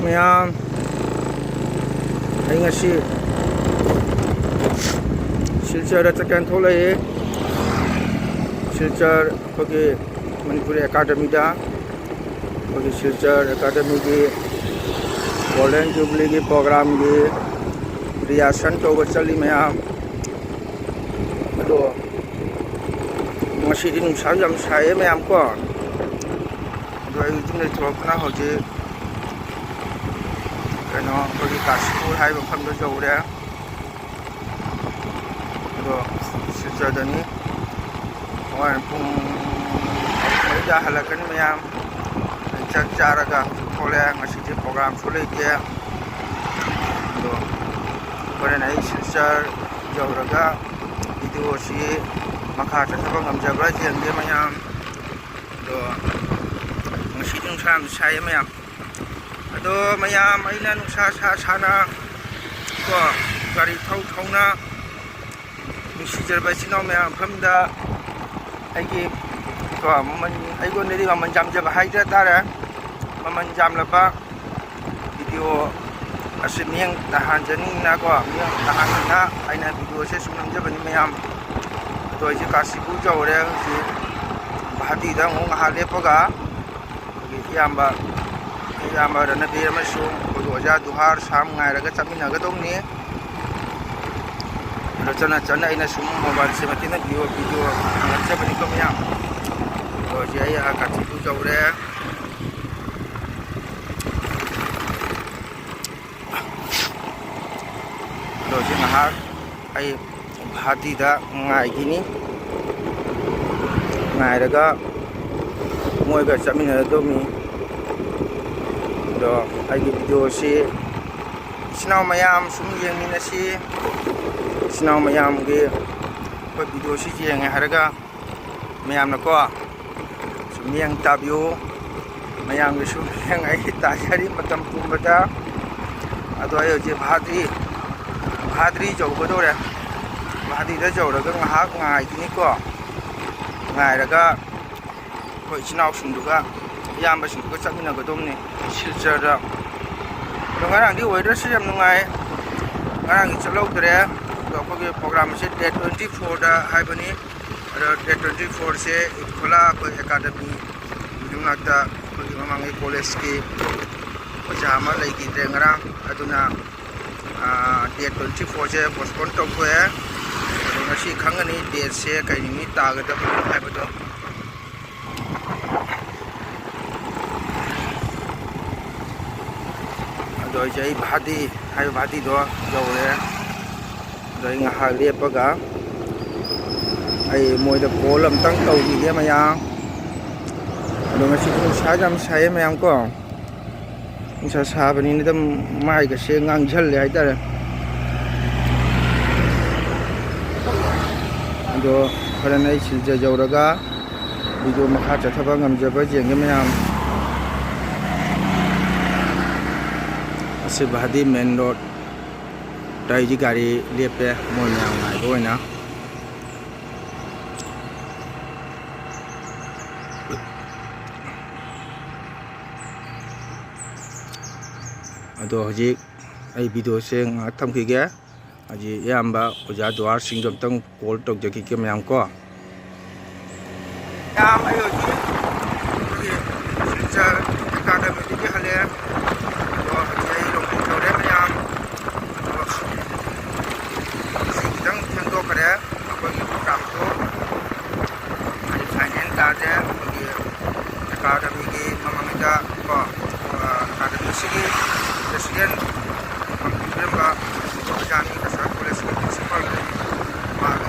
ꯃꯌꯥꯝ ꯑꯩ ꯉꯁꯤ ꯁꯤꯜꯆꯔꯗ ꯆꯠꯀꯦꯅ ꯊꯣꯛꯂꯛꯏ ꯁꯤꯜꯆꯔ ꯑꯩꯈꯣꯏꯒꯤ ꯃꯅꯤꯄꯨꯔꯤ ꯑꯦꯀꯥꯗꯃꯤꯗ ꯑꯩꯈꯣꯏꯒꯤ ꯁꯤꯜꯆꯔ ꯑꯦꯀꯥꯗꯃꯤꯒꯤ ꯒꯣꯜꯗꯟ ꯖꯨꯕꯂꯤꯒꯤ ꯄ꯭ꯔꯣꯒ꯭ꯔꯥꯝꯒꯤ ꯔꯤꯍꯥꯔꯁꯦꯜ ꯇꯧꯕ ꯆꯠꯂꯤ ꯃꯌꯥꯝ ꯑꯗꯣ ꯉꯁꯤꯗꯤ ꯅꯨꯡꯁꯥ ꯌꯥꯝ ꯁꯥꯏꯌꯦ ꯃꯌꯥꯝ ꯀꯣ ꯑꯗꯣ ꯑꯩ ꯌꯨꯝꯗꯩ ꯊꯣꯛꯂꯛꯇꯨꯅ ꯍꯧꯖꯤꯛ ꯀꯩꯅꯣ ꯑꯩꯈꯣꯏꯒꯤ ꯀꯥꯁꯤꯄꯨꯔ ꯍꯥꯏꯕ ꯃꯐꯝꯗ ꯌꯧꯔꯦ ꯑꯗꯣ ꯁꯤꯜꯆꯔꯗꯅꯤ ꯍꯣꯔꯦꯟ ꯄꯨꯡ 4ꯗ ꯍꯜꯂꯛꯀꯅꯤ ꯃꯌꯥꯝ ꯆꯥꯛ ꯆꯥꯔꯒ ꯍꯧꯖꯤꯛ ꯊꯣꯛꯂꯛꯑꯦ ꯉꯁꯤꯁꯦ ꯄ꯭ꯔꯣꯒ꯭ꯔꯥꯝꯁꯨ ꯂꯩꯇꯦ ꯑꯗꯣ ꯍꯣꯔꯦꯟ ꯑꯩ ꯁꯤꯜꯆꯔ ꯌꯧꯔꯒ ꯚꯤꯗꯤꯑꯣꯁꯤ ꯃꯈꯥ ꯆꯠꯊꯕ ꯉꯝꯖꯕ꯭ꯔꯥ ꯌꯦꯡꯒꯦ ꯃꯌꯥꯝ ꯑꯗꯣ ꯉꯁꯤꯗꯤ ꯅꯨꯡꯁꯥ ꯌꯥꯝ ꯁꯥꯏꯌꯦ ꯃꯌꯥꯝ ꯑꯗꯣ ꯃꯌꯥꯝ ꯑꯩꯅ ꯅꯨꯡꯁꯥ ꯁꯥꯅ ꯀꯣ ꯒꯥꯔꯤ ꯊꯧꯅ ꯅꯨꯡꯁꯤꯖꯔꯕ ꯏꯆꯤꯟ ꯏꯅꯥꯎ ꯃꯌꯥꯝ ꯃꯐꯝꯗ ꯑꯩꯒꯤ ꯀꯣ ꯑꯩꯉꯣꯟꯗꯗꯤ ꯃꯃꯜ ꯌꯥꯝꯖꯕ ꯍꯥꯏꯖ ꯇꯥꯔꯦ ꯃꯃꯜ ꯌꯥꯝꯂꯕ ꯚꯤꯗꯤꯑꯣ ꯑꯁꯤ ꯃꯤꯠꯌꯦꯡ ꯇꯥꯍꯟꯖꯅꯤꯡꯅꯀꯣ ꯃꯤꯠꯌꯦꯡ ꯇꯥꯍꯟꯅꯤꯡꯅ ꯑꯩꯅ ꯚꯤꯗꯤꯑꯣꯁꯦ ꯁꯨꯝ ꯅꯝꯖꯕꯅꯤ ꯃꯌꯥꯝ ꯑꯗꯣ ꯑꯩꯁꯦ ꯀꯥꯁꯤꯄꯨꯔ ꯌꯧꯔꯦ ꯍꯧꯖꯤꯛ ꯒꯨꯋꯥꯍꯥꯇꯤꯗ ꯑꯃꯨꯛ ꯉꯥꯏꯍꯥꯛ ꯂꯦꯞꯄꯒ ꯑꯩꯈꯣꯏꯒꯤ ꯏꯌꯥꯝꯕ ꯔꯅꯕꯤꯔ ꯑꯃꯁꯨꯡ ꯑꯩꯈꯣꯏꯒꯤ ꯑꯣꯖꯥ ꯗꯨꯍꯥꯔ ꯁꯥꯝ ꯉꯥꯏꯔꯒ ꯆꯠꯃꯤꯟꯅꯒꯗꯧꯅꯤ ꯑꯗꯣ ꯆꯠꯅ ꯑꯩꯅ ꯁꯨꯝ ꯃꯣꯕꯥꯏꯜꯁꯦ ꯃꯇꯦꯡꯅ ꯚꯤꯗꯤꯑꯣ ꯅꯝꯖꯕꯅꯤꯀꯣ ꯃꯌꯥꯝ ꯑꯗꯣ ꯍꯧꯖꯤꯛ ꯑꯩ ꯀꯥꯁꯤꯄꯨꯔ ꯌꯧꯔꯦ ꯑꯗꯣ ꯍꯧꯖꯤꯛ ꯉꯥꯏꯍꯥꯛ ꯑꯩ ꯒꯨꯋꯥꯍꯥꯇꯤꯗ ꯉꯥꯏꯈꯤꯅꯤ ꯉꯥꯏꯔꯒ ꯃꯣꯏꯒ ꯆꯠꯃꯤꯟꯅꯒꯗꯧꯅꯤ ꯑꯗꯣ ꯑꯩꯒꯤ ꯚꯤꯗꯤꯑꯣꯁꯤ ꯏꯆꯤꯟ ꯏꯅꯥꯎ ꯃꯌꯥꯝ ꯁꯨꯝ ꯌꯦꯡꯃꯤꯟꯅꯁꯤ ꯏꯆꯤꯟ ꯏꯅꯥꯎ ꯃꯌꯥꯝꯒꯤ ꯑꯩꯈꯣꯏ ꯚꯤꯗꯤꯑꯣꯁꯤ ꯌꯦꯡꯉꯦ ꯍꯥꯏꯔꯒ ꯃꯌꯥꯝꯅꯀꯣ ꯁꯨꯝ ꯃꯤꯠꯌꯦꯡ ꯇꯥꯕꯤꯌꯨ ꯃꯌꯥꯝꯒꯤꯁꯨ ꯃꯤꯠꯌꯦꯡ ꯑꯩ ꯇꯥꯖꯔꯤ ꯃꯇꯝ ꯄꯨꯝꯕꯗ ꯑꯗꯣ ꯑꯩ ꯍꯧꯖꯤꯛ ꯚꯥꯗ꯭ꯔꯤ ꯌꯧꯒꯗꯧꯔꯦ ꯚꯥꯗ꯭ꯔꯤꯗ ꯌꯧꯔꯒ ꯉꯥꯏꯍꯥꯛ ꯉꯥꯏꯈꯤꯅꯤꯀꯣ ꯉꯥꯏꯔꯒ ꯑꯩꯈꯣꯏ ꯏꯆꯤꯟ ꯏꯅꯥꯎꯁꯤꯡꯗꯨꯒ ꯏꯌꯥꯝꯕꯁꯤꯡꯗꯨꯒ ꯆꯠꯃꯤꯟꯅꯒꯗꯧꯕꯅꯤ ꯁꯤꯜꯆꯔꯗ ꯑꯗꯣ ꯉꯔꯥꯡꯗꯤ ꯋꯦꯗꯔꯁꯤ ꯌꯥꯝ ꯅꯨꯡꯉꯥꯏ ꯉꯔꯥꯡꯗꯤ ꯆꯠꯍꯧꯗ꯭ꯔꯦ ꯑꯗꯣ ꯑꯩꯈꯣꯏꯒꯤ ꯄ꯭ꯔꯣꯒ꯭ꯔꯥꯝ ꯑꯁꯤ ꯗꯦꯠ 24ꯗ ꯍꯥꯏꯕꯅꯤ ꯑꯗꯣ ꯗꯦꯠ 24ꯁꯦ ꯏꯠꯈꯣꯂꯥ ꯑꯩꯈꯣꯏ ꯑꯦꯀꯥꯗꯃꯤ ꯃꯅꯥꯛꯇ ꯑꯩꯈꯣꯏꯒꯤ ꯃꯃꯥꯡꯉꯩ ꯀꯣꯂꯦꯖꯀꯤ ꯑꯣꯖꯥ ꯑꯃ ꯂꯩꯈꯤꯗ꯭ꯔꯦ ꯉꯔꯥꯡ ꯑꯗꯨꯅ ꯗꯦꯠ 24ꯁꯦ ꯄꯣꯁꯄꯣꯟ ꯇꯧꯊꯣꯛꯑꯦ ꯑꯗꯣ ꯉꯁꯤ ꯈꯪꯒꯅꯤ ꯗꯦꯠꯁꯦ ꯀꯩ ꯅꯨꯃꯤꯠ ꯇꯥꯒꯗꯕꯅꯣ ꯍꯥꯏꯕꯗꯣ ꯑꯗꯣ ꯑꯩ ꯚꯥꯗꯤ ꯍꯥꯏꯕ ꯚꯥꯗꯤꯗꯣ ꯌꯧꯔꯦ ꯑꯗꯣ ꯑꯩ ꯉꯥꯏꯍꯥꯛ ꯂꯦꯞꯄꯒ ꯑꯩ ꯃꯣꯏꯗ ꯀꯣꯜ ꯑꯝꯇꯪ ꯇꯧꯈꯤꯒꯦ ꯃꯌꯥꯝ ꯑꯗꯣ ꯉꯁꯤꯗꯤ ꯅꯨꯡꯁꯥ ꯌꯥꯝ ꯁꯥꯏꯌꯦ ꯃꯌꯥꯝ ꯀꯣ ꯅꯨꯡꯁꯥ ꯁꯥꯕꯅꯤꯅ ꯑꯗꯨꯝ ꯃꯥꯏꯒꯁꯦ ꯉꯥꯡꯁꯜꯂꯦ ꯍꯥꯏꯇꯥꯔꯦ ꯑꯗꯣ ꯍꯣꯔꯦꯟ ꯑꯩ ꯁꯤꯜꯆꯔ ꯌꯧꯔꯒ ꯚꯤꯗꯤꯑꯣ ꯃꯈꯥ ꯆꯠꯊꯕ ꯉꯝꯖꯕ ꯌꯦꯡꯒꯦ ꯃꯌꯥꯝ ꯑꯁꯤ ꯚꯥꯗꯤ ꯃꯦꯟ ꯔꯣꯗ ꯑꯩꯁꯤ ꯒꯥꯔꯤ ꯂꯦꯞꯄꯦ ꯃꯣꯏ ꯃꯌꯥꯝ ꯉꯥꯏꯕ ꯑꯣꯏꯅ ꯑꯗꯣ ꯍꯧꯖꯤꯛ ꯑꯩ ꯚꯤꯗꯤꯑꯣꯁꯦ ꯉꯥꯏꯍꯥꯛ ꯊꯝꯈꯤꯒꯦ ꯍꯧꯖꯤꯛ ꯑꯌꯥꯝꯕ ꯑꯣꯖꯥ ꯗꯨꯋꯥꯔꯁꯤꯡꯗꯣ ꯑꯝꯇꯪ ꯀꯣꯜ ꯇꯧꯖꯈꯤꯒꯦ ꯃꯌꯥꯝ ꯀꯣ ꯌꯥꯝ ꯑꯩ ꯍꯧꯖꯤꯛ ꯑꯩꯈꯣꯏꯒꯤ ꯁꯤꯜꯆꯔ ꯑꯦꯀꯥꯗꯃꯤꯗꯒꯤ ꯍꯜꯂꯛꯑꯦ ꯑꯗꯣ ꯍꯧꯖꯤꯛ ꯑꯩ ꯔꯣꯡꯄꯨ ꯌꯧꯔꯦ ꯃꯌꯥꯝ ꯑꯗꯣ ꯉꯁꯤ ꯈꯤꯇꯪ ꯊꯦꯡꯗꯣꯛꯈ꯭ꯔꯦ ꯑꯩꯈꯣꯏꯒꯤ ꯄ꯭ꯔꯣꯒ꯭ꯔꯥꯝꯗꯣ ꯍꯧꯖꯤꯛ ꯐꯥꯏꯅꯦꯜ ꯇꯥꯁꯦ ꯑꯩꯈꯣꯏꯒꯤ ꯑꯦꯀꯥꯗꯃꯤꯒꯤ ꯃꯃꯥꯡꯗ ꯀꯣ ꯑꯦꯀꯥꯗꯃꯤꯁꯤꯒꯤ ꯄ꯭ꯔꯦꯁꯤꯗꯦꯟ ꯄꯤꯔꯝꯕ ꯑꯣꯖꯥꯅꯤ ꯀꯁꯥꯔ ꯀꯣꯂꯦꯖꯀꯤ ꯄ꯭ꯔꯤꯟꯁꯤꯄꯥꯜ ꯃꯥꯒ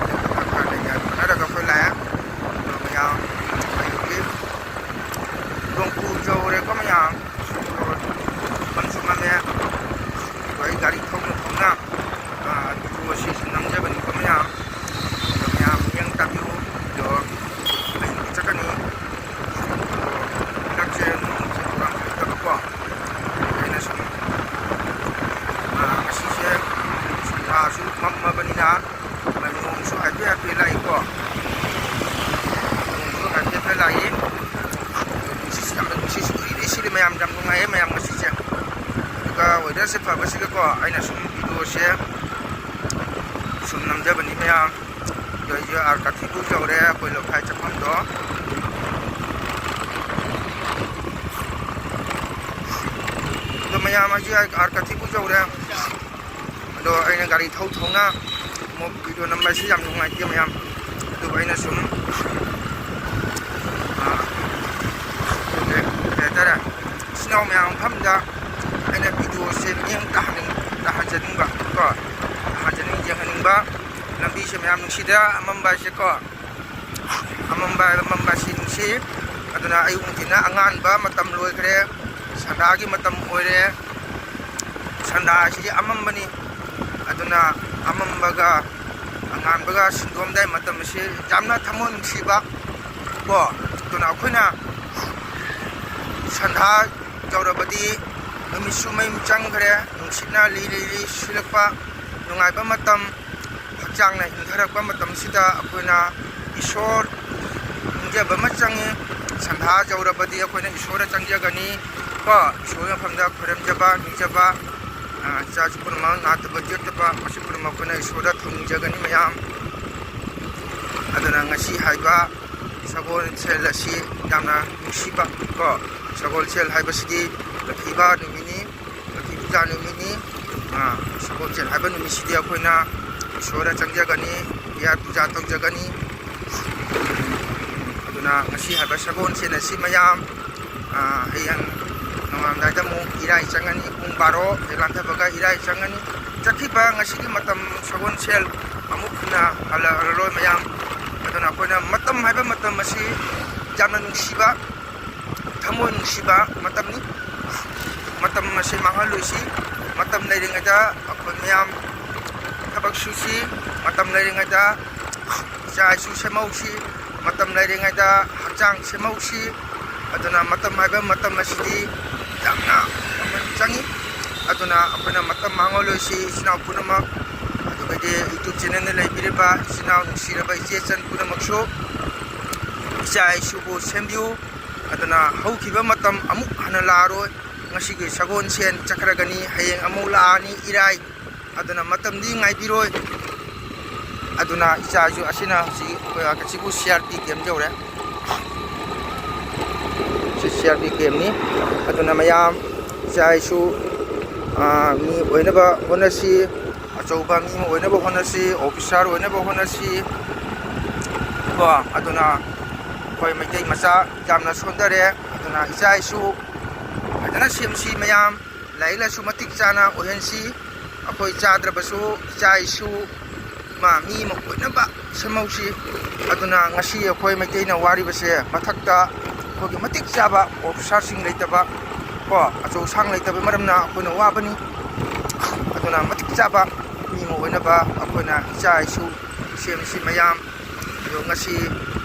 ꯈꯟꯅꯔꯒ ꯑꯩꯈꯣꯏ ꯂꯥꯛꯑꯦ ꯑꯗꯣ ꯃꯌꯥꯝ ꯑꯩ ꯍꯧꯖꯤꯛ ꯔꯣꯡꯄꯨ ꯌꯧꯔꯦꯀꯣ ꯃꯌꯥꯝ ꯃꯟꯁꯨ ꯃꯜꯂꯦ ꯑꯗꯣ ꯑꯩ ꯒꯥꯔꯤ ꯊꯧꯅ ꯚꯤꯗꯤꯑꯣꯁꯤ ꯁꯨꯝ ꯅꯝꯖꯕꯅꯤꯀꯣ ꯃꯌꯥꯝ ꯑꯗꯣ ꯃꯌꯥꯝ ꯃꯤꯠꯌꯦꯡ ꯇꯥꯕꯤꯌꯨ ꯑꯗꯣ ꯍꯌꯦꯡꯗꯤ ꯆꯠꯀꯅꯤ ꯑꯗꯣ ꯍꯟꯗꯛꯁꯦ ꯅꯣꯡꯁꯦ ꯄ꯭ꯔꯣꯒ꯭ꯔꯥꯝ ꯂꯩꯇꯕꯀꯣ ꯑꯩꯅ ꯁꯨꯝ ꯉꯁꯤꯁꯦ ꯊꯥꯁꯨ ꯃꯝꯃꯕꯅꯤꯅ ꯅꯣꯡꯁꯨ ꯍꯥꯏꯐꯦꯠ ꯂꯥꯛꯏꯀꯣ ꯅꯣꯡꯁꯨ ꯍꯥꯏꯐꯦꯠ ꯂꯥꯛꯏ ꯅꯨꯡꯁꯤꯠꯁꯤ ꯌꯥꯝꯅ ꯅꯨꯡꯁꯤꯠꯁꯨ ꯎꯏꯔꯤ ꯁꯤꯗꯤ ꯃꯌꯥꯝ ꯌꯥꯝ ꯅꯨꯡꯉꯥꯏꯌꯦ ꯃꯌꯥꯝ ꯉꯁꯤꯁꯦ ꯑꯗꯨꯒ ꯋꯦꯗꯔꯁꯦ ꯐꯕꯁꯤꯒꯀꯣ ꯑꯩꯅ ꯁꯨꯝ ꯚꯤꯗꯤꯑꯣꯁꯦ ꯁꯨꯝ ꯅꯝꯖꯕꯅꯤ ꯃꯌꯥꯝ ꯑꯩꯈꯣꯏꯁꯦ ꯑꯥꯔ ꯀꯥꯊꯤꯕꯨ ꯌꯧꯔꯦ ꯑꯩꯈꯣꯏ ꯂꯣꯛꯈꯥꯏ ꯆꯠꯐꯝꯗꯣ ꯑꯗꯣ ꯃꯌꯥꯝ ꯍꯧꯖꯤꯛ ꯑꯥꯔ ꯀꯥꯊꯤꯕꯨ ꯌꯧꯔꯦ ꯑꯗꯣ ꯑꯩꯅ ꯒꯥꯔꯤ ꯊꯧꯅ ꯑꯃꯨꯛ ꯚꯤꯗꯤꯑꯣ ꯅꯝꯕꯁꯤ ꯌꯥꯝ ꯅꯨꯡꯉꯥꯏꯇꯦ ꯃꯌꯥꯝ ꯑꯗꯨꯒ ꯑꯩꯅ ꯁꯨꯝ ꯀꯩ ꯍꯥꯏꯇꯥꯔꯦ ꯏꯆꯤꯟ ꯏꯅꯥꯎ ꯃꯌꯥꯝ ꯃꯐꯝꯗ ꯑꯩꯅ ꯚꯤꯗꯤꯑꯣꯁꯦ ꯃꯤꯠꯌꯦꯡ ꯇꯥꯍꯟꯖꯅꯤꯡꯕ ꯀꯣ ꯌꯦꯡꯍꯟꯅꯤꯡꯕ ꯂꯝꯕꯤꯁꯦ ꯃꯌꯥꯝ ꯅꯨꯡꯁꯤꯗ ꯑꯃꯝꯕ ꯍꯥꯏꯁꯦꯀꯣ ꯑꯃꯝꯕ ꯑꯁꯤ ꯅꯨꯡꯁꯤ ꯑꯗꯨꯅ ꯑꯌꯨꯛ ꯅꯨꯡꯊꯤꯜꯅ ꯑꯉꯥꯟꯕ ꯃꯇꯝ ꯂꯣꯏꯈ꯭ꯔꯦ ꯁꯟꯗꯥꯒꯤ ꯃꯇꯝ ꯑꯣꯏꯔꯦ ꯁꯟꯗꯥ ꯑꯁꯤꯗꯤ ꯑꯃꯝꯕꯅꯤ ꯑꯗꯨꯅ ꯑꯃꯝꯕꯒ ꯑꯉꯥꯟꯕꯒ ꯁꯤꯟꯗꯣꯛꯑꯝꯗꯥꯏ ꯃꯇꯝ ꯑꯁꯤ ꯌꯥꯝꯅ ꯊꯃꯣꯏ ꯅꯨꯡꯁꯤꯕ ꯀꯣ ꯑꯗꯨꯅ ꯑꯩꯈꯣꯏꯅ ꯁꯟꯙꯥ ꯌꯧꯔꯕꯗꯤ ꯅꯨꯃꯤꯠꯁꯨ ꯃꯌꯨꯝ ꯆꯪꯈ꯭ꯔꯦ ꯅꯨꯡꯁꯤꯠꯅ ꯂꯤꯔꯤ ꯁꯤꯜꯂꯛꯄ ꯅꯨꯡꯉꯥꯏꯕ ꯃꯇꯝ ꯍꯛꯆꯥꯡꯅ ꯏꯪꯊꯔꯛꯄ ꯃꯇꯝꯁꯤꯗ ꯑꯩꯈꯣꯏꯅ ꯏꯁꯣꯔ ꯅꯤꯡꯖꯕ ꯑꯃ ꯆꯪꯉꯤ ꯁꯟꯙꯥ ꯌꯧꯔꯕꯗꯤ ꯑꯩꯈꯣꯏꯅ ꯏꯁꯣꯔꯗ ꯆꯪꯖꯒꯅꯤ ꯀꯣ ꯏꯁꯣꯔꯒꯤ ꯃꯐꯝꯗ ꯈꯣꯏꯔꯝꯖꯕ ꯅꯤꯡꯖꯕ ꯏꯆꯥꯁꯨ ꯄꯨꯝꯅꯃꯛ ꯅꯥꯗꯕ ꯌꯦꯛꯇꯕ ꯃꯁꯤ ꯄꯨꯝꯅꯃꯛ ꯑꯩꯈꯣꯏꯅ ꯏꯁꯣꯔꯗ ꯊꯧꯅꯤꯖꯒꯅꯤ ꯃꯌꯥꯝ ꯑꯗꯨꯅ ꯉꯁꯤ ꯍꯥꯏꯕ ꯁꯒꯣꯜꯁꯦꯜ ꯑꯁꯤ ꯌꯥꯝꯅ ꯅꯨꯡꯁꯤꯕ ꯀꯣ ꯁꯒꯣꯜꯁꯦꯜ ꯍꯥꯏꯕꯁꯤꯗꯤ ꯂꯛꯈꯤꯕ ꯅꯨꯃꯤꯠꯅꯤ ꯂꯛꯈꯤ ꯄꯨꯖꯥ ꯅꯨꯃꯤꯠꯅꯤ ꯁꯒꯣꯜꯁꯦꯜ ꯍꯥꯏꯕ ꯅꯨꯃꯤꯠꯁꯤꯗꯤ ꯑꯩꯈꯣꯏꯅ ꯏꯁꯣꯔꯗ ꯆꯪꯖꯒꯅꯤ ꯏꯌꯥꯔ ꯄꯨꯖꯥ ꯇꯧꯖꯒꯅꯤ ꯑꯗꯨꯅ ꯉꯁꯤ ꯍꯥꯏꯕ ꯁꯒꯣꯜꯁꯦꯜ ꯑꯁꯤ ꯃꯌꯥꯝ ꯍꯌꯦꯡ ꯅꯣꯡꯉꯥꯜꯂꯝꯗꯥꯏꯗ ꯑꯃꯨꯛ ꯏꯔꯥꯏ ꯆꯪꯒꯅꯤ ꯄꯨꯡ 12 ꯍꯦꯛ ꯂꯥꯟꯊꯕꯒ ꯏꯔꯥꯏ ꯆꯪꯒꯅꯤ ꯆꯠꯈꯤꯕ ꯉꯁꯤꯒꯤ ꯃꯇꯝ ꯁꯒꯣꯜꯁꯦꯜ ꯑꯃꯨꯛ ꯍꯟꯅ ꯍꯜꯂꯛꯑꯔꯣꯏ ꯃꯌꯥꯝ ꯑꯗꯨꯅ ꯑꯩꯈꯣꯏꯅ ꯃꯇꯝ ꯍꯥꯏꯕ ꯃꯇꯝ ꯑꯁꯤ ꯌꯥꯝꯅ ꯅꯨꯡꯁꯤꯕ ꯊꯃꯣꯏ ꯅꯨꯡꯁꯤꯕ ꯃꯇꯝꯅꯤ ꯃꯇꯝ ꯑꯁꯤ ꯃꯥꯡꯍꯜꯂꯣꯏꯁꯤ ꯃꯇꯝ ꯂꯩꯔꯤꯉꯩꯗ ꯑꯩꯈꯣই ꯃꯌꯥꯝ ꯊꯕꯛ ꯁꯨꯁꯤ ꯃꯇꯝ ꯂꯩꯔꯤꯉꯩꯗ ꯏꯆꯥ ꯏꯁꯨ ꯁꯦꯝꯍꯧꯁꯤ ꯃꯇꯝ ꯂꯩꯔꯤꯉꯩꯗ ꯍꯛꯆꯥꯡ ꯁꯦꯝꯍꯧꯁꯤ ꯑꯗꯨꯅ ꯃꯇꯝ ꯍꯥꯏꯕ ꯃꯇꯝ ꯑꯁꯤꯗꯤ ꯌꯥꯝꯅ ꯃꯃꯜ ꯆꯪꯉꯤ ꯑꯗꯨꯅ ꯑꯩꯈꯣꯏꯅ ꯃꯇꯝ ꯃꯥꯡꯍꯜꯂꯣꯏꯁꯤ ꯏꯆꯤꯟ ꯏꯅꯥꯎ ꯄꯨꯝꯅꯃꯛ ꯑꯗꯨꯒꯗꯤ ꯌꯨꯇ꯭ꯌꯨꯕ ꯆꯦꯅꯦꯜꯗ ꯂꯩꯕꯤꯔꯤꯕ ꯏꯆꯤꯟ ꯏꯅꯥꯎ ꯅꯨꯡꯁꯤꯔꯕ ꯏꯆꯦꯆꯟ ꯄꯨꯝꯅꯃꯛꯁꯨ ꯏꯆꯥ ꯏꯁꯨꯕꯨ ꯁꯦꯝꯕꯤꯌꯨ ꯑꯗꯨꯅ ꯍꯧꯈꯤꯕ ꯃꯇꯝ ꯑꯃꯨꯛ ꯍꯟꯅ ꯂꯥꯛꯑꯔꯣꯏ ꯉꯁꯤꯒꯤ ꯁꯒꯣꯜꯁꯦꯜ ꯆꯠꯈ꯭ꯔꯒꯅꯤ ꯍꯌꯦꯡ ꯑꯃꯨꯛ ꯂꯥꯛꯑꯅꯤ ꯏꯔꯥꯏ ꯑꯗꯨꯅ ꯃꯇꯝꯗꯤ ꯉꯥꯏꯕꯤꯔꯣꯏ ꯑꯗꯨꯅ ꯏꯆꯥꯁꯨ ꯑꯁꯤꯅ ꯍꯧꯖꯤꯛ ꯀꯆꯤꯕꯨ CRP ꯀꯦꯝ ꯌꯧꯔꯦ ꯁꯤ CRP ꯀꯦꯝꯅꯤ ꯑꯗꯨꯅ ꯃꯌꯥꯝ ꯏꯆꯥ ꯏꯁꯨ ꯃꯤ ꯑꯣꯏꯅꯕ ꯍꯣꯠꯅꯁꯤ ꯑꯆꯧꯕ ꯃꯤ ꯑꯃ ꯑꯣꯏꯅꯕ ꯍꯣꯠꯅꯁꯤ ꯑꯣꯐꯤꯁꯥꯔ ꯑꯣꯏꯅꯕ ꯍꯣꯠꯅꯁꯤ ꯀꯣ ꯑꯗꯨꯅ ꯑꯩꯈꯣꯏ ꯃꯩꯇꯩ ꯃꯆꯥ ꯌꯥꯝꯅ ꯁꯣꯟꯊꯔꯦ ꯑꯗꯨꯅ ꯏꯆꯥ ꯏꯁꯨ ꯐꯖꯅ ꯁꯦꯝꯁꯤ ꯃꯌꯥꯝ ꯂꯥꯏꯔꯤꯛ ꯂꯥꯏꯁꯨ ꯃꯇꯤꯛ ꯆꯥꯅ ꯑꯣꯏꯍꯟꯁꯤ ꯑꯩꯈꯣꯏ ꯆꯥꯗ꯭ꯔꯕꯁꯨ ꯏꯆꯥ ꯏꯁꯨ ꯃꯤ ꯑꯃ ꯑꯣꯏꯅꯕ ꯁꯦꯝꯍꯧꯁꯤ ꯑꯗꯨꯅ ꯉꯁꯤ ꯑꯩꯈꯣꯏ ꯃꯩꯇꯩꯅ ꯋꯥꯔꯤꯕꯁꯦ ꯃꯊꯛꯇ ꯑꯩꯈꯣꯏꯒꯤ ꯃꯇꯤꯛ ꯆꯥꯕ ꯑꯣꯐꯤꯁꯥꯔꯁꯤꯡ ꯂꯩꯇꯕ ꯀꯣ ꯑꯆꯧ ꯑꯁꯥꯡ ꯂꯩꯇꯕ ꯃꯔꯝꯅ ꯑꯩꯈꯣꯏꯅ ꯋꯥꯕꯅꯤ ꯑꯗꯨꯅ ꯃꯇꯤꯛ ꯆꯥꯕ ꯃꯤ ꯑꯃ ꯑꯣꯏꯅꯕ ꯑꯩꯈꯣꯏꯅ ꯏꯆꯥ ꯏꯁꯨ ꯁꯦꯝꯁꯤ ꯃꯌꯥꯝ ꯑꯗꯣ ꯉꯁꯤ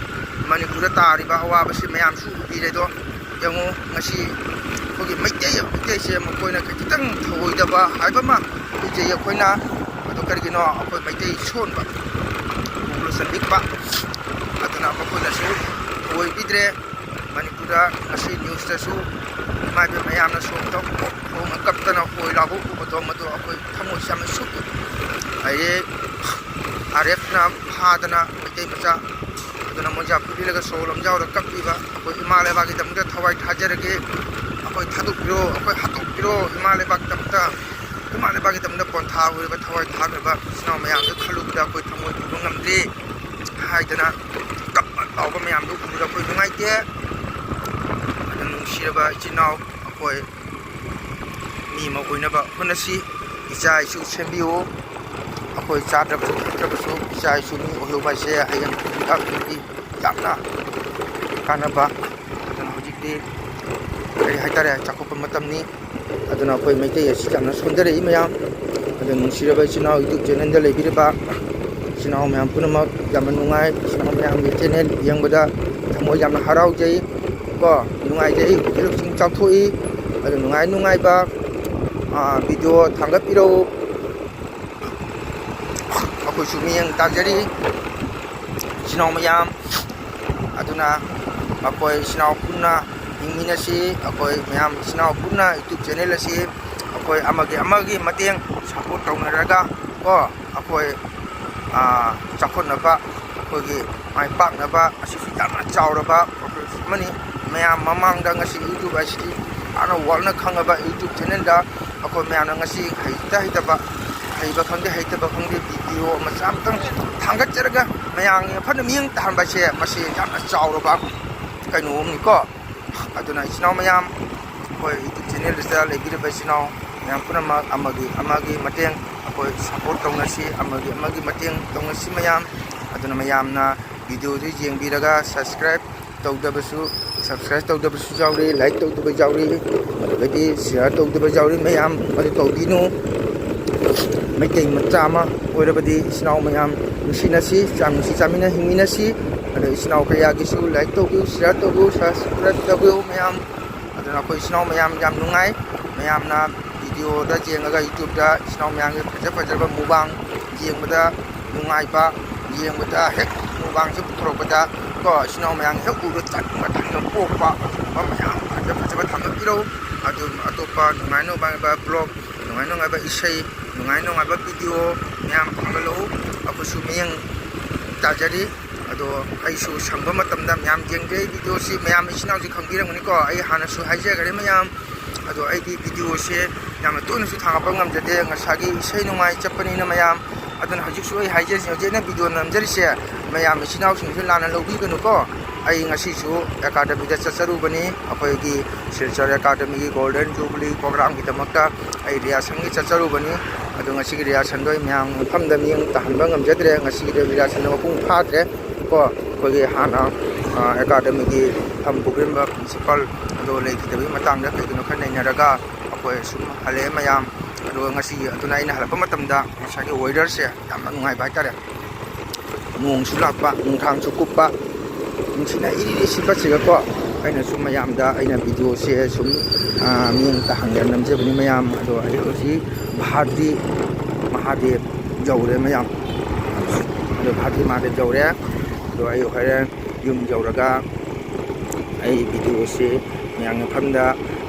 ꯃꯅꯤꯄꯨꯔꯗ ꯇꯥꯔꯤꯕ ꯑꯋꯥꯕꯁꯤ ꯃꯌꯥꯝꯁꯨ ꯎꯕꯤꯔꯦꯗꯣ ꯌꯦꯡꯉꯨ ꯉꯁꯤ ꯑꯩꯈꯣꯏꯒꯤ ꯃꯩꯇꯩꯁꯦ ꯃꯈꯣꯏꯅ ꯈꯤꯇꯪ ꯊꯧꯑꯣꯏꯗꯕ ꯍꯥꯏꯕ ꯑꯃ ꯎꯖꯩ ꯑꯩꯈꯣꯏꯅ ꯑꯗꯨ ꯀꯔꯤꯒꯤꯅꯣ ꯑꯩꯈꯣই ꯃꯩꯇꯩ ꯁꯣꯟꯕ ꯄꯣꯄꯨꯂꯦꯁꯟ ꯄꯤꯛꯄ ꯑꯗꯨꯅ ꯃꯈꯣꯏꯅꯁꯨ ꯊꯧꯑꯣꯏꯕꯤꯗ꯭ꯔꯦ ꯃꯅꯤꯄꯨꯔꯗ ꯉꯁꯤ ꯅ꯭ꯌꯨꯁꯇꯁꯨ ꯏꯃꯥꯏꯕ ꯃꯌꯥꯝꯅ ꯁꯣꯝꯗ ꯈꯣꯡꯅ ꯀꯞꯇꯅ ꯍꯣꯏ ꯂꯥꯎꯕ ꯎꯕꯗꯣ ꯃꯗꯨ ꯑꯩꯈꯣꯏ ꯊꯃꯣꯏꯁꯤ ꯌꯥꯝꯅ ꯁꯣꯛꯏ ꯍꯌꯦꯡ RFꯅ ꯐꯥꯗꯅ ꯃꯩꯇꯩ ꯃꯆꯥ ꯑꯗꯨꯅ ꯃꯣꯏꯖꯥ ꯄꯨꯕꯤꯔꯒ ꯁꯣ ꯂꯝꯖꯥꯎꯗ ꯀꯞꯄꯤꯕ ꯑꯩꯈꯣꯏ ꯏꯃꯥ ꯂꯩꯕꯥꯛꯀꯤꯗꯃꯛꯇ ꯊꯋꯥꯏ ꯊꯥꯖꯔꯒꯦ ꯑꯩꯈꯣꯏ ꯊꯥꯗꯣꯛꯄꯤꯔꯣ ꯑꯩꯈꯣꯏ ꯍꯥꯠꯇꯣꯛꯄꯤꯔꯣ ꯏꯃꯥ ꯂꯩꯕꯥꯛꯀꯤꯗꯃꯛꯇ ꯏꯃꯥ ꯂꯩꯕꯥꯛꯀꯤꯗꯃꯛꯇ ꯄꯣꯟꯊꯥ ꯑꯣꯏꯔꯤꯕ ꯊꯋꯥꯏ ꯊꯥꯈ꯭ꯔꯕ ꯏꯆꯤꯟ ꯏꯅꯥꯎ ꯃꯌꯥꯝꯗꯨ ꯈꯜꯂꯨꯕꯗ ꯑꯩꯈꯣꯏ ꯊꯃꯣꯏ ꯄꯨꯕ ꯉꯝꯗ꯭ꯔꯤ ꯍꯥꯏꯗꯅ ꯀꯞꯄ ꯂꯥꯎꯕ ꯃꯌꯥꯝꯗꯨ ꯎꯕꯗ ꯑꯩꯈꯣꯏ ꯅꯨꯡꯉꯥꯏꯇꯦ ꯑꯗꯨꯅ ꯅꯨꯡꯁꯤꯔꯕ ꯏꯆꯤꯟ ꯏꯅꯥꯎ ꯑꯩꯈꯣই ꯃꯤ ꯑꯃ ꯑꯣꯏꯅꯕ ꯍꯣꯠꯅꯁꯤ ꯏꯆꯥ ꯏꯁꯨ ꯁꯦꯝꯕꯤꯌꯨ ꯑꯩꯈꯣই ꯆꯥꯗ꯭ꯔꯕꯁꯨ ꯊꯛꯇ꯭ꯔꯕꯁꯨ ꯏꯆꯥ ꯏꯁꯨ ꯃꯤ ꯑꯣꯏꯍꯧꯕ ꯍꯥꯏꯁꯦ ꯍꯌꯦꯡ ꯇꯨꯡꯒꯤ ꯌꯥꯝꯅ ꯀꯥꯟꯅꯕ ꯑꯗꯨꯅ ꯍꯧꯖꯤꯛꯇꯤ ꯀꯔꯤ ꯍꯥꯏꯇꯥꯔꯦ ꯆꯥꯎꯈꯠꯄ ꯃꯇꯝꯅꯤ ꯑꯗꯨꯅ ꯑꯩꯈꯣꯏ ꯃꯩꯇꯩ ꯑꯁꯤ ꯌꯥꯝꯅ ꯁꯣꯟꯊꯔꯛꯏ ꯃꯌꯥꯝ ꯑꯗꯨ ꯅꯨꯡꯁꯤꯔꯕ ꯏꯆꯤꯟ ꯏꯅꯥꯎ ꯌꯨꯇ꯭ꯌꯨꯕ ꯆꯦꯅꯦꯜꯗ ꯂꯩꯕꯤꯔꯤꯕ ꯏꯆꯤꯟ ꯏꯅꯥꯎ ꯃꯌꯥꯝ ꯄꯨꯝꯅꯃꯛ ꯌꯥꯝꯅ ꯅꯨꯡꯉꯥꯏ ꯏꯆꯤꯟ ꯏꯅꯥꯎ ꯃꯌꯥꯝꯒꯤ ꯆꯦꯅꯦꯜ ꯌꯦꯡꯕꯗ ꯊꯃꯣꯏ ꯌꯥꯝꯅ ꯍꯔꯥꯎꯖꯩ ꯀꯣ ꯅꯨꯡꯉꯥꯏꯖꯩ ꯏꯂꯨꯞꯁꯤꯡ ꯆꯥꯎꯊꯣꯛꯏ ꯑꯗꯨ ꯅꯨꯡꯉꯥꯏꯕ ꯚꯤꯗꯤꯑꯣ ꯊꯥꯡꯒꯠꯄꯤꯔꯛꯎ ꯑꯩꯈꯣꯏꯁꯨ ꯃꯤꯠꯌꯦꯡ ꯇꯥꯖꯔꯤ ꯏꯆꯤꯟ ꯏꯅꯥꯎ ꯃꯌꯥꯝ ꯑꯗꯨꯅ ꯑꯩꯈꯣꯏ ꯏꯆꯤꯟ ꯏꯅꯥꯎ ꯄꯨꯟꯅ ꯍꯤꯡꯃꯤꯟꯅꯁꯤ ꯑꯩꯈꯣꯏ ꯃꯌꯥꯝ ꯏꯆꯤꯟ ꯏꯅꯥꯎ ꯄꯨꯟꯅ ꯌꯨꯇ꯭ꯌꯨꯕ ꯆꯦꯅꯦꯜ ꯑꯁꯤ ꯑꯩꯈꯣꯏ ꯑꯃꯒꯤ ꯃꯇꯦꯡ ꯁꯞꯄꯣꯔꯠ ꯇꯧꯅꯔꯒ ꯀꯣ ꯑꯩꯈꯣꯏ ꯆꯥꯎꯈꯠꯅꯕ ꯑꯩꯈꯣꯏꯒꯤ ꯃꯥꯏ ꯄꯥꯛꯅꯕ ꯑꯁꯤꯁꯨ ꯌꯥꯝꯅ ꯆꯥꯎꯔꯕ ꯄ꯭ꯔꯣꯒ꯭ꯔꯦꯁ ꯑꯃꯅꯤ ꯃꯌꯥꯝ ꯃꯃꯥꯡꯗ ꯉꯁꯤ ꯌꯨꯇ꯭ꯌꯨꯕ ꯑꯁꯤꯗꯤ ꯌꯥꯝꯅ ꯋꯥꯔꯜꯅ ꯈꯪꯉꯕ ꯌꯨꯇ꯭ꯌꯨꯕ ꯆꯦꯅꯦꯜꯗ ꯑꯩꯈꯣꯏ ꯃꯌꯥꯝꯅ ꯉꯁꯤ ꯍꯩꯇꯕ ꯍꯩꯕ ꯈꯪꯗꯦ ꯍꯩꯇꯕ ꯈꯪꯗꯦ ꯚꯤꯗꯤꯑꯣ ꯃꯆꯥ ꯑꯃꯇꯪ ꯊꯥꯡꯒꯠꯆꯔꯒ ꯃꯌꯥꯝꯒꯤ ꯐꯅ ꯃꯤꯠꯌꯦꯡ ꯇꯥꯍꯟꯕ ꯍꯥꯏꯁꯦ ꯃꯁꯤ ꯌꯥꯝꯅ ꯆꯥꯎꯔꯕ ꯀꯩꯅꯣ ꯑꯃꯅꯤꯀꯣ ꯑꯗꯨꯅ ꯏꯆꯤꯟ ꯏꯅꯥꯎ ꯃꯌꯥꯝ ꯑꯩꯈꯣꯏ ꯌꯨꯇ꯭ꯌꯨꯕ ꯆꯦꯅꯦꯜꯁꯤꯗ ꯂꯩꯕꯤꯔꯤꯕ ꯏꯆꯤꯟ ꯏꯅꯥꯎ ꯃꯌꯥꯝ ꯄꯨꯝꯅꯃꯛ ꯑꯃꯒꯤ ꯃꯇꯦꯡ ꯑꯩꯈꯣꯏ ꯁꯞꯄꯣꯔꯠ ꯇꯧꯅꯁꯤ ꯑꯃꯒꯤ ꯃꯇꯦꯡ ꯇꯧꯅꯁꯤ ꯃꯌꯥꯝ ꯑꯗꯨꯅ ꯃꯌꯥꯝꯅ ꯚꯤꯗꯤꯑꯣꯗꯨ ꯌꯦꯡꯕꯤꯔꯒ ꯁꯕꯁꯀ꯭ꯔꯥꯏꯕ ꯇꯧꯗꯕꯁꯨ ꯌꯥꯎꯔꯤ ꯂꯥꯏꯛ ꯇꯧꯗꯕ ꯌꯥꯎꯔꯤ ꯑꯗꯨꯗꯒꯤ ꯁꯤꯌꯥꯔ ꯇꯧꯗꯕ ꯌꯥꯎꯔꯤ ꯃꯌꯥꯝ ꯃꯗꯨ ꯇꯧꯕꯤꯅꯨ ꯃꯩꯇꯩ ꯃꯆꯥ ꯑꯃ ꯑꯣꯏꯔꯕꯗꯤ ꯏꯆꯤꯟ ꯏꯅꯥꯎ ꯃꯌꯥꯝ ꯅꯨꯡꯁꯤꯅꯁꯤ ꯅꯨꯡꯁꯤ ꯆꯥꯃꯤꯟꯅ ꯍꯤꯡꯃꯤꯟꯅꯁꯤ ꯑꯗꯣ ꯏꯆꯤꯟ ꯏꯅꯥꯎ ꯀꯌꯥꯒꯤꯁꯨ ꯂꯥꯏꯛ ꯇꯧꯕꯤꯌꯨ ꯁꯤꯌꯥꯔ ꯇꯧꯕꯤꯌꯨ ꯁꯕꯁꯀ꯭ꯔꯥꯏꯕ ꯇꯧꯕꯤꯌꯨ ꯃꯌꯥꯝ ꯑꯗꯨꯅ ꯑꯩꯈꯣꯏ ꯏꯆꯤꯟ ꯏꯅꯥꯎ ꯃꯌꯥꯝ ꯌꯥꯝ ꯅꯨꯡꯉꯥꯏ ꯃꯌꯥꯝꯅ ꯚꯤꯗꯤꯑꯣꯗ ꯌꯦꯡꯉꯒ ꯌꯨꯇ꯭ꯌꯨꯕꯇ ꯏꯆꯤꯟ ꯏꯅꯥꯎ ꯃꯌꯥꯝꯒꯤ ꯐꯖꯕ ꯃꯨꯛꯕꯥꯡ ꯌꯦꯡꯕꯗ ꯅꯨꯡꯉꯥꯏꯕ ꯌꯦꯡꯕꯗ ꯍꯦꯛ ꯃꯨꯛꯕꯥꯡꯁꯦ ꯄꯨꯊꯣꯔꯛꯄꯗ ꯀꯣ ꯏꯆꯤꯟ ꯏꯅꯥꯎ ꯃꯌꯥꯝ ꯍꯦꯛ ꯎꯕ ꯆꯥꯅꯤꯡꯕ ꯊꯛꯅꯤꯡꯕ ꯄꯣꯛꯄ ꯑꯗꯨꯒꯨꯝꯕ ꯃꯌꯥꯝ ꯐꯖꯕ ꯊꯥꯒꯠꯄꯤꯔꯛꯎ ꯑꯗꯨ ꯑꯇꯣꯞꯄ ꯅꯨꯡꯉꯥꯏ ꯅꯨꯡꯉꯥꯏꯕ ꯕ꯭ꯂꯣꯛ ꯅꯨꯡꯉꯥꯏ ꯅꯨꯡꯉꯥꯏꯕ ꯏꯁꯩ ꯅꯨꯡꯉꯥꯏ ꯅꯨꯡꯉꯥꯏꯕ ꯚꯤꯗꯤꯑꯣ ꯃꯌꯥꯝ ꯊꯥꯒꯠꯂꯛꯎ ꯑꯩꯈꯣꯏꯁꯨ ꯃꯤꯠꯌꯦꯡ ꯇꯥꯖꯔꯤ ꯑꯗꯣ ꯑꯩꯁꯨ ꯁꯪꯕ ꯃꯇꯝꯗ ꯃꯌꯥꯝ ꯌꯦꯡꯖꯩ ꯚꯤꯗꯤꯑꯣꯁꯤ ꯃꯌꯥꯝ ꯏꯆꯤꯟ ꯏꯅꯥꯎꯁꯤ ꯈꯪꯕꯤꯔꯝꯒꯅꯤꯀꯣ ꯑꯩ ꯍꯥꯟꯅꯁꯨ ꯍꯥꯏꯖꯈ꯭ꯔꯦ ꯃꯌꯥꯝ ꯑꯗꯣ ꯑꯩꯗꯤ ꯚꯤꯗꯤꯑꯣꯁꯦ ꯌꯥꯝꯅ ꯇꯣꯏꯅꯁꯨ ꯊꯥꯒꯠꯄ ꯉꯝꯖꯗꯦ ꯉꯁꯥꯏꯒꯤ ꯏꯁꯩ ꯅꯨꯡꯉꯥꯏ ꯆꯠꯄꯅꯤꯅ ꯃꯌꯥꯝ ꯑꯗꯨꯅ ꯍꯧꯖꯤꯛꯁꯨ ꯑꯩ ꯍꯥꯏꯖꯔꯤꯁꯦ ꯍꯧꯖꯤꯛ ꯑꯩꯅ ꯚꯤꯗꯤꯑꯣ ꯅꯝꯖꯔꯤꯁꯦ ꯃꯌꯥꯝ ꯏꯆꯤꯟ ꯏꯅꯥꯎꯁꯤꯡꯁꯨ ꯂꯥꯟꯅ ꯂꯧꯕꯤꯒꯅꯨꯀꯣ ꯑꯩ ꯉꯁꯤꯁꯨ ꯑꯦꯀꯥꯗꯃꯤꯗ ꯆꯠꯆꯔꯨꯕꯅꯤ ꯑꯩꯈꯣꯏꯒꯤ ꯁꯤꯜꯆꯔ ꯑꯦꯀꯥꯗꯃꯤꯒꯤ ꯒꯣꯜꯗꯟ ꯖꯨꯕ꯭ꯂꯤ ꯄ꯭ꯔꯣꯒ꯭ꯔꯥꯝꯒꯤꯗꯃꯛꯇ ꯑꯩ ꯔꯤꯍꯥꯔꯁꯦꯜꯒꯤ ꯆꯠꯆꯔꯨꯕꯅꯤ ꯑꯗꯣ ꯉꯁꯤꯒꯤ ꯔꯤꯍꯥꯔꯁꯦꯜꯗꯣ ꯑꯩ ꯃꯌꯥꯝ ꯃꯐꯝꯗ ꯃꯤꯠꯌꯦꯡ ꯇꯥꯍꯟꯕ ꯉꯝꯖꯗ꯭ꯔꯦ ꯉꯁꯤꯒꯤ ꯔꯤꯍꯥꯔꯁꯦꯜꯗꯣ ꯃꯄꯨꯡ ꯐꯥꯗ꯭ꯔꯦ ꯀꯣ ꯑꯩꯈꯣꯏꯒꯤ ꯍꯥꯟꯅ ꯑꯦꯀꯥꯗꯃꯤꯒꯤ ꯊꯝ ꯄꯨꯈ꯭ꯔꯤꯕ ꯄ꯭ꯔꯤꯟꯁꯤꯄꯥꯜ ꯑꯗꯣ ꯂꯩꯈꯤꯗꯕꯒꯤ ꯃꯇꯥꯡꯗ ꯀꯩꯒꯤꯅꯣ ꯈꯔ ꯅꯩꯅꯔꯒ ꯑꯩꯈꯣꯏ ꯁꯨꯝ ꯍꯜꯂꯛꯑꯦ ꯃꯌꯥꯝ ꯑꯗꯨꯒ ꯉꯁꯤ ꯑꯗꯨꯅ ꯑꯩꯅ ꯍꯜꯂꯛꯄ ꯃꯇꯝꯗ ꯉꯁꯥꯏꯒꯤ ꯋꯦꯗꯔꯁꯦ ꯌꯥꯝꯅ ꯅꯨꯡꯉꯥꯏꯕ ꯍꯥꯏꯇꯥꯔꯦ ꯅꯣꯡꯁꯨ ꯂꯥꯛꯄ ꯅꯨꯡꯊꯥꯡꯁꯨ ꯀꯨꯞꯄ ꯅꯨꯡꯁꯤꯠꯅ ꯏꯔꯤ ꯁꯤꯠꯄꯁꯤꯒꯀꯣ ꯑꯩꯅꯁꯨ ꯃꯌꯥꯝꯗ ꯑꯩꯅ ꯚꯤꯗꯤꯑꯣꯁꯦ ꯁꯨꯝ ꯃꯤꯠꯌꯦꯡ ꯇꯥꯍꯟꯒꯦꯅ ꯅꯝꯖꯕꯅꯤ ꯃꯌꯥꯝ ꯑꯗꯣ ꯑꯩ ꯍꯧꯖꯤꯛ ꯚꯥꯗ꯭ꯔꯤ ꯃꯍꯥꯗꯦꯕ ꯌꯧꯔꯦ ꯃꯌꯥꯝ ꯑꯗꯣ ꯚꯥꯗ꯭ꯔꯤ ꯃꯍꯥꯗꯦꯕ ꯌꯧꯔꯦ ꯑꯗꯣ ꯑꯩ ꯍꯣꯔꯦꯟ ꯌꯨꯝ ꯌꯧꯔꯒ ꯑꯩ ꯚꯤꯗꯤꯑꯣꯁꯤ ꯃꯌꯥꯝꯒꯤ ꯃꯐꯝꯗ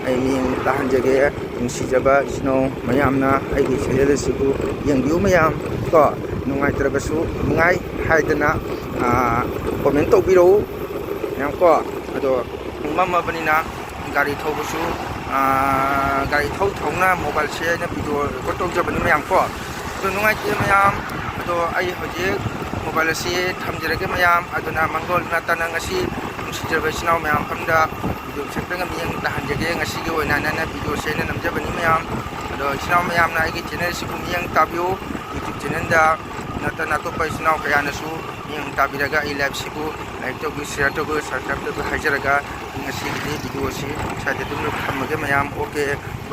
ꯑꯩ ꯃꯤꯠꯌꯦꯡ ꯇꯥꯍꯟꯖꯒꯦ ꯅꯨꯡꯁꯤꯖꯕ ꯏꯆꯤꯟ ꯏꯅꯥꯎ ꯃꯌꯥꯝꯅ ꯑꯩꯒꯤ ꯆꯦꯅꯦꯜ ꯑꯁꯤꯕꯨ ꯌꯦꯡꯕꯤꯌꯨ ꯃꯌꯥꯝ ꯀꯣ ꯅꯨꯡꯉꯥꯏꯇ꯭ꯔꯕꯁꯨ ꯅꯨꯡꯉꯥꯏ ꯍꯥꯏꯗꯅ ꯀꯣꯃꯦꯟ ꯇꯧꯕꯤꯔꯛꯎ ꯃꯌꯥꯝ ꯀꯣ ꯑꯗꯣ ꯃꯝꯃꯕꯅꯤꯅ ꯒꯥꯔꯤ ꯊꯧꯕꯁꯨ ꯒꯥꯔꯤ ꯊꯧꯅ ꯃꯣꯕꯥꯏꯜꯁꯦ ꯑꯩꯅ ꯚꯤꯗꯤꯑꯣ ꯔꯦꯀꯣꯔꯠ ꯇꯧꯖꯕꯅꯤ ꯃꯌꯥꯝ ꯀꯣ ꯑꯗꯣ ꯅꯨꯡꯉꯥꯏꯇꯦ ꯃꯌꯥꯝ ꯑꯗꯣ ꯑꯩ ꯍꯧꯖꯤꯛ ꯃꯣꯕꯥꯏꯜ ꯑꯁꯤ ꯊꯝꯖꯔꯒꯦ ꯃꯌꯥꯝ ꯑꯗꯨꯅ ꯃꯪꯒꯣꯜ ꯅꯠꯇꯅ ꯉꯁꯤ ꯅꯨꯡꯁꯤꯖꯕ ꯏꯆꯤꯟ ꯏꯅꯥꯎ ꯃꯌꯥꯝ ꯃꯐꯝꯗ ꯚꯤꯗꯤꯑꯣ ꯁꯦꯝꯇꯪꯒ ꯃꯤꯠꯌꯦꯡ ꯇꯥꯍꯟꯖꯒꯦ ꯉꯁꯤꯒꯤ ꯑꯣꯏꯅ ꯑꯩꯅ ꯚꯤꯗꯤꯑꯣꯁꯦ ꯑꯩꯅ ꯅꯝꯖꯕꯅꯤ ꯃꯌꯥꯝ ꯑꯗꯣ ꯏꯆꯤꯟ ꯏꯅꯥꯎ ꯃꯌꯥꯝꯅ ꯑꯩꯒꯤ ꯆꯦꯅꯦꯜꯁꯤꯕꯨ ꯃꯤꯠꯌꯦꯡ ꯇꯥꯕꯤꯌꯨ ꯌꯨꯇ꯭ꯌꯨꯕ ꯆꯦꯅꯦꯜꯗ ꯅꯠꯇꯅ ꯑꯇꯣꯞꯄ ꯏꯆꯤꯟ ꯏꯅꯥꯎ ꯀꯌꯥꯅꯁꯨ ꯃꯤꯠꯌꯦꯡ ꯇꯥꯕꯤꯔꯒ ꯑꯩ ꯂꯥꯏꯐꯁꯤꯕꯨ ꯂꯥꯏꯛ ꯇꯧꯕꯤꯌꯨ ꯁꯤꯌꯥꯔ ꯇꯧꯕꯤꯌꯨ ꯁꯕꯁꯀ꯭ꯔꯥꯏꯕ ꯇꯧꯕꯤꯌꯨ ꯍꯥꯏꯖꯔꯒ ꯉꯁꯤꯒꯤꯗꯤ ꯚꯤꯗꯤꯑꯣꯁꯤ ꯁ꯭ꯋꯥꯏꯗ ꯑꯗꯨꯝ ꯊꯝꯃꯒꯦ ꯃꯌꯥꯝ ꯑꯣꯀꯦ ꯕꯥꯏ